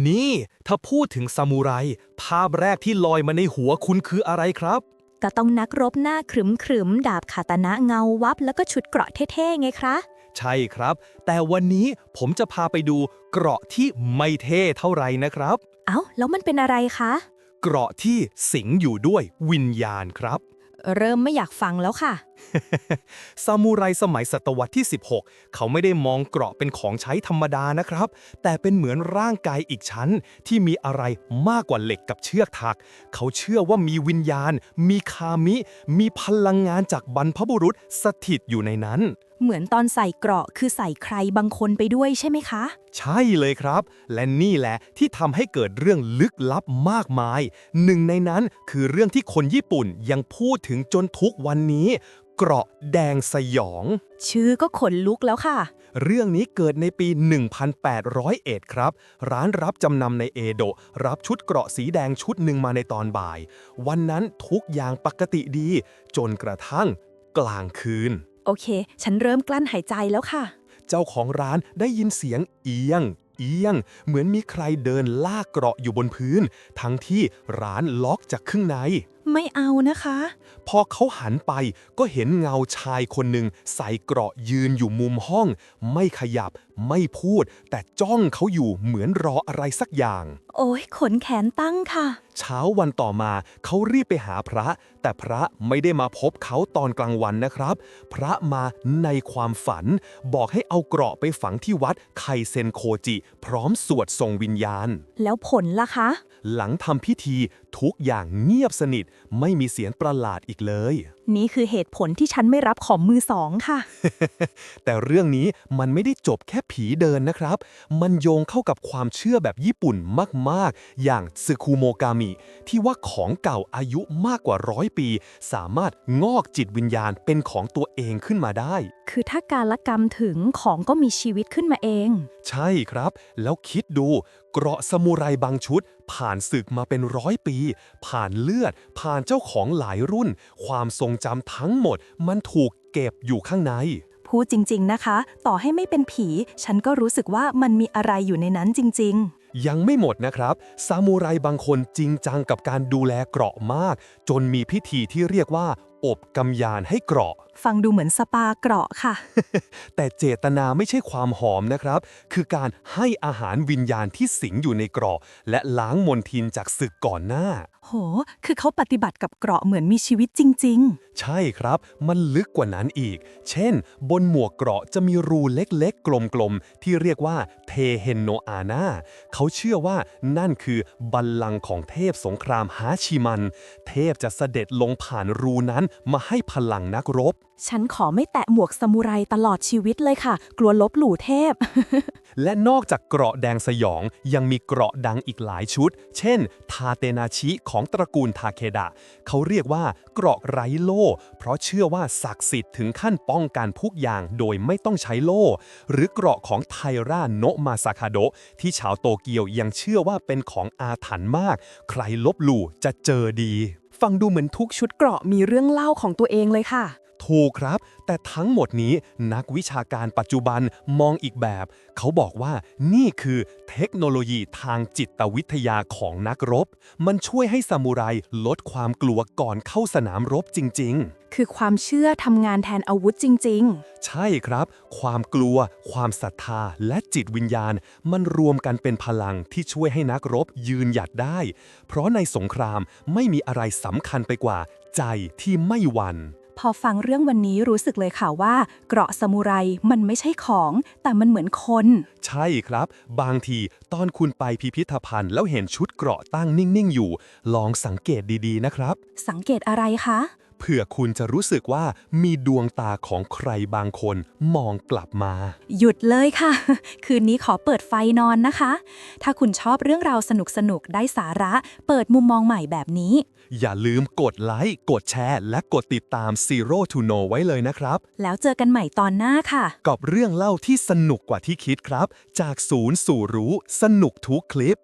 นี่ถ้าพูดถึงซามูไรภาพแรกที่ลอยมาในหัวคุณคืออะไรครับ ก็ต้องนักรบหน้าขรึมๆดาบคาตานะเงาวับแล้วก็ชุดเกราะเท่ๆไงคะ ใช่ครับ แต่วันนี้ผมจะพาไปดูเกราะที่ไม่เท่เท่าไหร่นะครับ เอ้าแล้วมันเป็นอะไรคะ เกราะที่สิงอยู่ด้วยวิญญาณครับ เริ่มไม่อยากฟังแล้วค่ะ ซามูไรสมัยศตวรรษที่ 16 เขาไม่ได้มองเกราะเป็นของใช้ธรรมดานะครับ แต่เป็นเหมือนร่างกายอีกชั้นที่มีอะไรมากกว่าเหล็กกับเชือกถัก เขาเชื่อว่ามีวิญญาณ มีคามิ มีพลังงานจากบรรพบุรุษสถิตอยู่ในนั้น เหมือนตอนใส่เกราะคือใส่ใครบางคนไปด้วยใช่ไหมคะ ใช่เลยครับ และนี่แหละที่ทำให้เกิดเรื่องลึกลับมากมาย หนึ่งในนั้นคือเรื่องที่คนญี่ปุ่นยังพูดถึงจนทุกวันนี้ เกราะแดงสยอง ชื่อก็ขนลุกแล้วค่ะ เรื่องนี้เกิดในปี 1801 ครับ ร้านรับจำนำในเอโดะรับชุดเกราะสีแดงชุดหนึ่งมาในตอนบ่าย วันนั้นทุกอย่างปกติดี จนกระทั่งกลางคืน โอเค ฉันเริ่มกลั้นหายใจแล้วค่ะ เจ้าของร้านได้ยินเสียงเอียง เหมือนมีใครเดินลากเกราะอยู่บนพื้น ทั้งที่ร้านล็อกจากข้างใน ไม่เอานะคะ พอเขาหันไปก็เห็นเงาชายคนหนึ่งใส่เกราะยืนอยู่มุมห้อง ไม่ขยับไม่พูด แต่จ้องเขาอยู่เหมือนรออะไรสักอย่าง โอ้ยขนแขนตั้งค่ะ เช้าวันต่อมาเขารีบไปหาพระ แต่พระไม่ได้มาพบเขาตอนกลางวันนะครับ พระมาในความฝัน บอกให้เอาเกราะไปฝังที่วัดไคเซนโคจิ พร้อมสวดส่งวิญญาณ แล้วผลล่ะคะ หลังทำพิธีทุกอย่างเงียบสนิทไม่มีเสียงประหลาดอีกเลย นี่คือเหตุผลที่ฉันไม่รับของมือสองค่ะ แต่เรื่องนี้มันไม่ได้จบแค่ผีเดินนะครับ มันโยงเข้ากับความเชื่อแบบญี่ปุ่นมากๆ อย่างซึคุโมกามิที่ว่าของเก่าอายุมากกว่า100 ปี สามารถงอกจิตวิญญาณเป็นของตัวเองขึ้นมาได้ คือถ้าการละกรรมถึงของก็มีชีวิตขึ้นมาเอง ใช่ครับ แล้วคิดดู เกราะซามูไรบางชุด ผ่านศึกมาเป็น100 ปี ผ่านเลือด ผ่านเจ้าของหลายรุ่น ความทรงจำทั้งหมด มันถูกเก็บอยู่ข้างใน พูดจริงๆนะคะ ต่อให้ไม่เป็นผี ฉันก็รู้สึกว่ามันมีอะไรอยู่ในนั้นจริงยังไม่หมดนะครับ ซามูไรบางคนจริงจังกับการดูแลเกราะมาก จนมีพิธีที่เรียกว่า อบกำยานให้เกราะ ๆ ฟังดูเหมือนสปาเกราะค่ะ แต่เจตนาไม่ใช่ความหอมนะครับ คือการให้อาหารวิญญาณที่สิงอยู่ในเกราะ และล้างมลทินจากศึกก่อนหน้า โห คือเขาปฏิบัติกับเกราะเหมือนมีชีวิตจริง ใช่ครับ มันลึกกว่านั้นอีก เช่น บนหมวกเกราะจะมีรูเล็กๆ กลมๆ ที่เรียกว่าเทเฮนโนอาน่าเขาเชื่อว่านั่นคือบัลลังก์ของเทพสงครามฮาชิมัน เทพจะเสด็จลงผ่านรูนั้นมาให้พลังนักรบ ๆ ฉันขอไม่แตะหมวกซามูไรตลอดชีวิตเลยค่ะ กลัวลบหลู่เทพ และนอกจากเกราะแดงสยองยังมีเกราะดังอีกหลายชุด เช่น ทาเตนาชิของตระกูลทาเคดะ เขาเรียกว่าเกราะไร้โล่ เพราะเชื่อว่าศักดิ์สิทธิ์ถึงขั้นป้องกันทุกอย่างโดยไม่ต้องใช้โล่ หรือเกราะของไทร่าโนะมาซาคาโดะที่ชาวโตเกียวยังเชื่อว่าเป็นของอาถรรพ์มาก ใครลบหลู่จะเจอดี ฟังดูเหมือนทุกชุดเกราะมีเรื่องเล่าของตัวเองเลยค่ะ ถูกครับ แต่ทั้งหมดนี้นักวิชาการปัจจุบันมองอีกแบบ เขาบอกว่านี่คือเทคโนโลยีทางจิตวิทยาของนักรบ มันช่วยให้ซามูไรลดความกลัวก่อนเข้าสนามรบจริง คือความเชื่อทำงานแทนอาวุธจริง ๆ ใช่ครับ ความกลัว ความศรัทธา และจิตวิญญาณ มันรวมกันเป็นพลังที่ช่วยให้นักรบยืนหยัดได้ เพราะในสงครามไม่มีอะไรสำคัญไปกว่าใจที่ไม่หวั่น พอฟังเรื่องวันนี้รู้สึกเลยค่ะว่า เกราะซามูไรมันไม่ใช่ของ แต่มันเหมือนคน ใช่ครับ บางทีตอนคุณไปพิพิธภัณฑ์แล้วเห็นชุดเกราะตั้งนิ่งๆอยู่ ลองสังเกตดีๆนะครับ สังเกตอะไรคะ เผื่อคุณจะรู้สึกว่ามีดวงตาของใครบางคนมองกลับมา หยุดเลยค่ะ คืนนี้ขอเปิดไฟนอนนะคะ ถ้าคุณชอบเรื่องราวสนุกๆ ได้สาระ เปิดมุมมองใหม่แบบนี้ อย่าลืมกดไลค์ กดแชร์ และกดติดตาม Zero to Know ไว้เลยนะครับ แล้วเจอกันใหม่ตอนหน้าค่ะ กับเรื่องเล่าที่สนุกกว่าที่คิดครับ จากศูนย์สู่รู้สนุกทุกคลิป